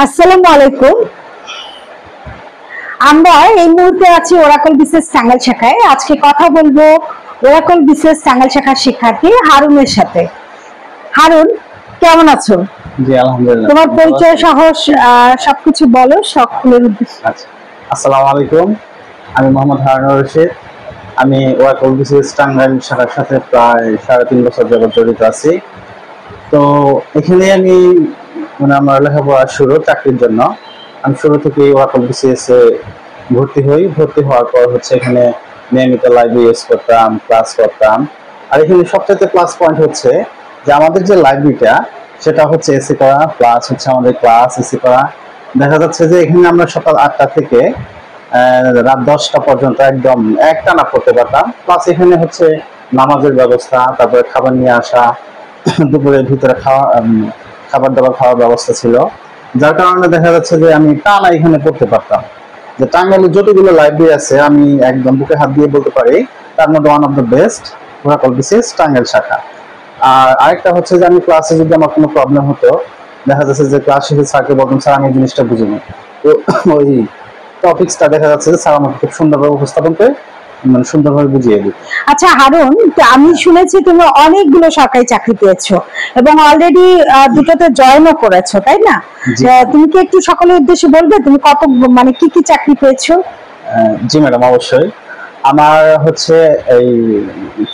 আসসালামু আলাইকুম। আমরা এই মুহূর্তে আছি ওরাকল বিসিএস টাঙ্গাইল শাখায়। আজকে কথা বলবো ওরাকল বিসিএস টাঙ্গাইল শাখার শিক্ষার্থী হারুনের সাথে। হারুন, কেমন আছো? জি আলহামদুলিল্লাহ। তোমার পরিচয় সহ সবকিছু বলো সকলের উদ্দেশ্যে। আচ্ছা, আসসালামু আলাইকুম। আমি মোহাম্মদ হারুনুর রশিদ। আমি ওরাকল বিসিএস টাঙ্গাইল শাখার সাথে প্রায় 3.5 বছর যাবত জড়িত আছি। তো এখানে আমি আমার লেখাপড়া শুরু চাকরির জন্য আমি শুরু থেকেই ওরাকল বিসিএস এ ভর্তি হই। ভর্তি হওয়ার পর হচ্ছে এখানে নিয়মিত লাইব্রেরি ইউজ করতাম, ক্লাস করতাম। আর এখানে সবচেয়ে প্লাস পয়েন্ট হচ্ছে যে আমাদের যে লাইব্রেরিটা সেটা হচ্ছে এসি করা, প্লাস হচ্ছে আমাদের ক্লাস এসি করা। দেখা যাচ্ছে যে এখানে আমরা সকাল 8টা থেকে রাত 10টা পর্যন্ত একদম একটানা পড়তে পারতাম। প্লাস এখানে হচ্ছে নামাজের ব্যবস্থা, তারপরে খাবার নিয়ে আসা, দুপুরের ভিতরে খাবার দাবার খাওয়ার ব্যবস্থা ছিল। যার কারণে দেখা যাচ্ছে যে আমি টানা এখানে পড়তে পারতাম। যে টাঙ্গাইলে যতগুলো লাইব্রেরি আছে আমি একদম বুকে হাত দিয়ে বলতে পারি তার মধ্যে one of the best Oracle BCS Tangail শাখা। আর আরেকটা হচ্ছে যে আমি ক্লাসে যদি আমার কোনো প্রবলেম হতো, দেখা যাচ্ছে যে ক্লাস শেষে স্যারকে বলতাম স্যার আমি এই জিনিসটা বুঝিনি, তো ওই টপিকসটা দেখা যাচ্ছে যে স্যার আমাকে খুব সুন্দরভাবে উপস্থাপন করে সুন্দরভাবে বুঝিয়ে দিত। আচ্ছা হারুন, আমি শুনেছি তুমি অনেকগুলো সরকারি চাকরি পেয়েছো এবং অলরেডি দুটোতে জয়েনও করেছো, তাই না? তুমি কি একটু সকলের উদ্দেশ্যে বলবে তুমি কত মানে কি কি চাকরি পেয়েছো? জি ম্যাডাম, অবশ্যই। আমার হচ্ছে এই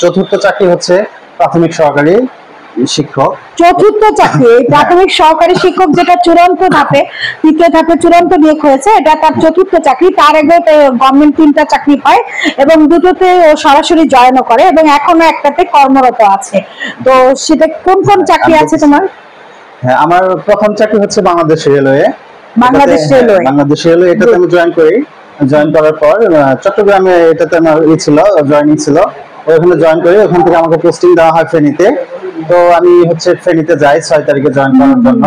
চতুর্থ চাকরি হচ্ছে প্রাথমিক সহকারী শিক্ষক। চতুর্থ চাকরি প্রাথমিক সহকারী শিক্ষক, যেটা চূড়ান্ত ধাপে, তৃতীয় ধাপে চূড়ান্ত নিয়োগ হয়েছে, এটা তার চতুর্থ চাকরি। তার আগে গভর্নমেন্ট 3টা চাকরি পায় এবং দুটোতে ও সরাসরি জয়েনও করে এবং এখনো একটাতে কর্মরত আছে। তো সেটা কোন কোন চাকরি আছে তোমার? হ্যাঁ, আমার প্রথম চাকরি হচ্ছে বাংলাদেশ রেলওয়ে। বাংলাদেশ রেলওয়ে এটাতে আমি জয়েন করি। জয়েন করার পর চট্টগ্রামে এটাতে আমার জয়েনিং ছিল। ওখানে জয়েন করি, ওখান থেকে আমাকে পোস্টিং দেওয়া হয় ফেনীতে। তো আমি হচ্ছে ফেনীতে যাই 6 তারিখে জয়েন করার জন্য।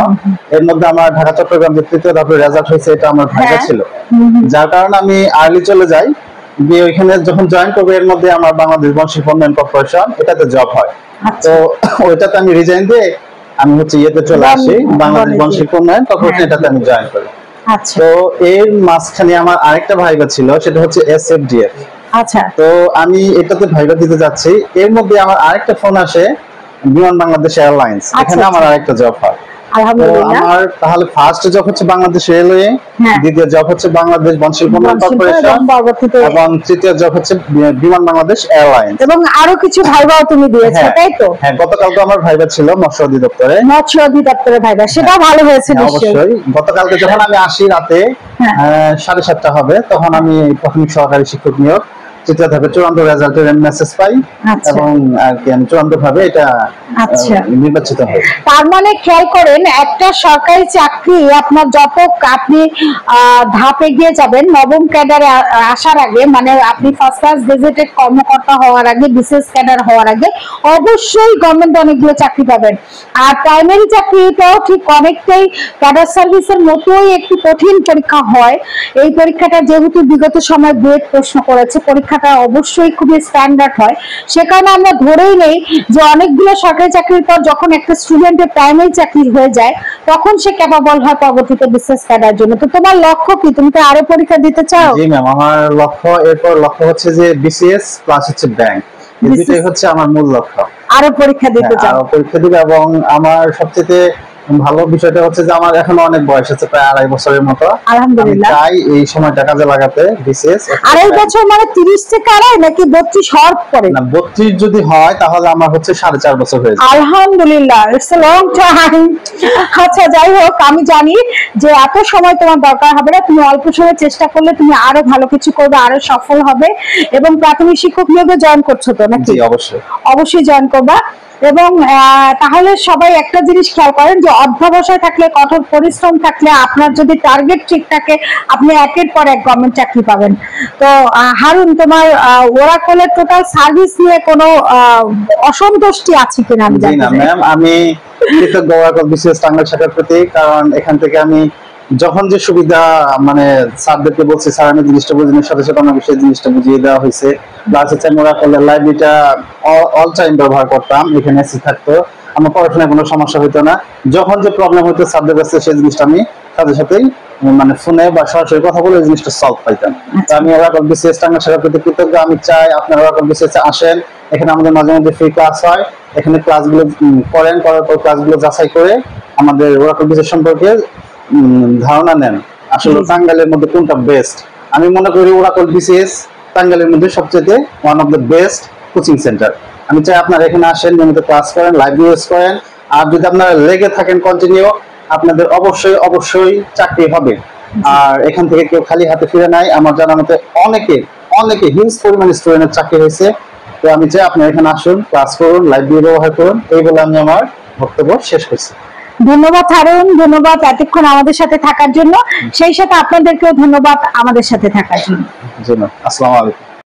এর মধ্যে আমার ঢাকা চট্টগ্রাম যে তৃতীয় ধাপের রেজাল্ট হয়েছে, এটা আমার ভাইবা ছিল, যার কারণে আমি আর্লি চলে যাই। গিয়ে ওইখানে যখন জয়েন করবো এর মধ্যে আমার বাংলাদেশ বনশিল্প উন্নয়ন কর্পোরেশন এটাতে জব হয়। তো ওইটাতে আমি রিজাইন দিয়ে আমি হচ্ছে ইয়েতে চলে আসি, বাংলাদেশ বনশিল্প উন্নয়ন কর্পোরেশন, এটাতে আমি জয়েন করি। তো এর মাঝখানে আমার আরেকটা ভাইবা ছিল, সেটা হচ্ছে এসএফডিএফ। আচ্ছা, তো আমি এটাতে ভাইবা দিতে যাচ্ছি, এর মধ্যে আমার আরেকটা ফোন আসে বিমান বাংলাদেশ এয়ারলাইন্স, এখানে আমার আরেকটা জব হয়। আমার তাহলে ফার্স্ট জব হচ্ছে বাংলাদেশ রেলওয়ে, দ্বিতীয় জব হচ্ছে বাংলাদেশ বনশিল্প উন্নয়ন কর্পোরেশন এবং তৃতীয় জব হচ্ছে বিমান বাংলাদেশ এয়ারলাইন্স। এবং আরো কিছু ভাইবাও তুমি দিয়েছো, তাই তো? হ্যাঁ, গতকালকে আমার ভাইবা ছিল মৎস্য অধিদপ্তরে ভাইবা। সেটা ভালো হয়েছে অবশ্যই। গতকালকে যখন আমি আসি রাতে 7:30 হবে, তখন আমি প্রাথমিক সহকারী শিক্ষক নিয়োগ তৃতীয় ধাপে চূড়ান্ত রেজাল্টের মেসেজ পাই এবং আর কি আমি চূড়ান্ত ভাবে এটা নির্বাচিত হই। তার মানে খেয়াল করেন, একটা সরকারি চাকরি আপনার যত আপনি ধাপে গিয়ে যাবেন, নবম ক্যাডারে আসার আগে, মানে আপনি ফার্স্ট ক্লাস গেজেটেড কর্মকর্তা হওয়ার আগে, বিশেষ ক্যাডার হওয়ার আগে অবশ্যই গভর্নমেন্ট অনেকগুলো চাকরি পাবেন। আর প্রাইমারি চাকরিটাও ঠিক অনেকটাই ক্যাডার সার্ভিসের মতোই একটি কঠিন পরীক্ষা হয়। এই পরীক্ষাটা যেহেতু বিগত সময় বুয়েট প্রশ্ন করেছে, পরীক্ষাটা অবশ্যই খুবই স্ট্যান্ডার্ড হয়। সে কারণে আমরা ধরেই নেই যে অনেকগুলো সরকারি চাকরির পর যখন একটা স্টুডেন্টের প্রাইমারি চাকরি হয়ে যায়, তখন সে ক্যাপাবল হয় পরবর্তীতে বিশেষ ক্যাডার জন্য। তো তোমার লক্ষ্য কি? তুমি তো আরো পরীক্ষা দিতে চাও? জি ম্যাম, আমার লক্ষ্য হচ্ছে যে বিসিএস প্লাস হচ্ছে ব্যাংক, এই দুটোই হচ্ছে আমার মূল লক্ষ্য। আরো পরীক্ষা দিতে চাও? আরো পরীক্ষা দিব। এবং আমার সবচেয়ে ভালো বিষয়টা হচ্ছে যে আমার এখনো অনেক বয়স আছে, প্রায় 2.5 বছরের মতো। আলহামদুলিল্লাহ, তাই এই সময়টা কাজে লাগাতে বিসিএস 2.5 বছর মানে 30 থেকে আড়াই নাকি 32 হওয়ার পরে? না, 32 যদি হয় তাহলে আমার হচ্ছে 4.5 বছর হয়ে যায়। আলহামদুলিল্লাহ, ইটস আ লং টাইম। আচ্ছা, যাই হোক, আমি জানি যে এত সময় তোমার দরকার হবে না। তুমি অল্প সময় চেষ্টা করলে তুমি আরো ভালো কিছু করবে, আরো সফল হবে। এবং প্রাথমিক শিক্ষক নিয়োগে জয়েন করছো তো নাকি? অবশ্যই জয়েন করবা। এবং তাহলে সবাই একটা জিনিস খেয়াল করেন যে অধ্যবসায় থাকলে, কঠোর পরিশ্রম থাকলে, আপনার যদি টার্গেট ঠিক থাকে, আপনি একের পর এক গভর্নমেন্ট চাকরি পাবেন। তো হারুন, তোমার ওরাকলের টোটাল সার্ভিস নিয়ে কোনো অসন্তুষ্টি আছে কিনা আমি জানি না। ম্যাম, আমি কৃতজ্ঞ ওরাকল বিসিএস টাঙ্গাইল শাখার প্রতি, কারণ এখান থেকে আমি যখন যে সুবিধা মানে স্যারদেরকে বলছি, স্যার আমি জিনিসটা বুঝিনি, সাথে সাথে আমাকে সেই জিনিসটা বুঝিয়ে দেওয়া হয়েছে। প্লাস হচ্ছে ওরাকলের লাইব্রেরিটা অল টাইম ব্যবহার করতাম, এখানে এসি থাকতো। আমার পড়াশোনায় কোনো সমস্যা হতো না। যখন যে প্রবলেম হতো স্যারদের কাছে সেই জিনিসটা আমি সাথে সাথেই মানে ফোনে বা সরাসরি কথা বলে এই জিনিসটা সলভ পাইতাম। তো আমি ওরাকল বিসিএস টাঙ্গাইল শাখার প্রতি কৃতজ্ঞ। আমি চাই আপনারা ওরাকল বিসিএস আসেন, এখানে আমাদের মাঝে মধ্যে ফ্রি ক্লাস হয়, এখানে ক্লাসগুলো করেন, করার পর ক্লাসগুলো যাচাই করে আমাদের ওরাকল বিসিএস সম্পর্কে ধারণা নেন আসলে টাঙ্গাইলের মধ্যে কোনটা বেস্ট। আমি মনে করি ওরাকল বিসিএস টাঙ্গাইলের মধ্যে সবচেয়ে one of the best coaching centre. আমি চাই আপনারা এখানে আসেন, নিয়মিত ক্লাস করেন, লাইভ ইউজ করেন। আর যদি আপনারা লেগে থাকেন কন্টিনিউ, আপনাদের অবশ্যই অবশ্যই চাকরি হবে। আর এখান থেকে কেউ খালি হাতে ফিরে নাই। আমার জানার মতে অনেকে হিউজ পরিমাণে স্টুডেন্টের চাকরি হয়েছে। তো আমি চাই আপনারা এখানে আসুন, ক্লাস করুন, লাইভ ভিডিও ব্যবহার করুন। এই বলে আমি আমার বক্তব্য শেষ করছি। ধন্যবাদ হারুন, ধন্যবাদ এতক্ষণ আমাদের সাথে থাকার জন্য। সেই সাথে আপনাদেরকেও ধন্যবাদ আমাদের সাথে থাকার জন্য। জি ম্যাম, আসসালামু আলাইকুম।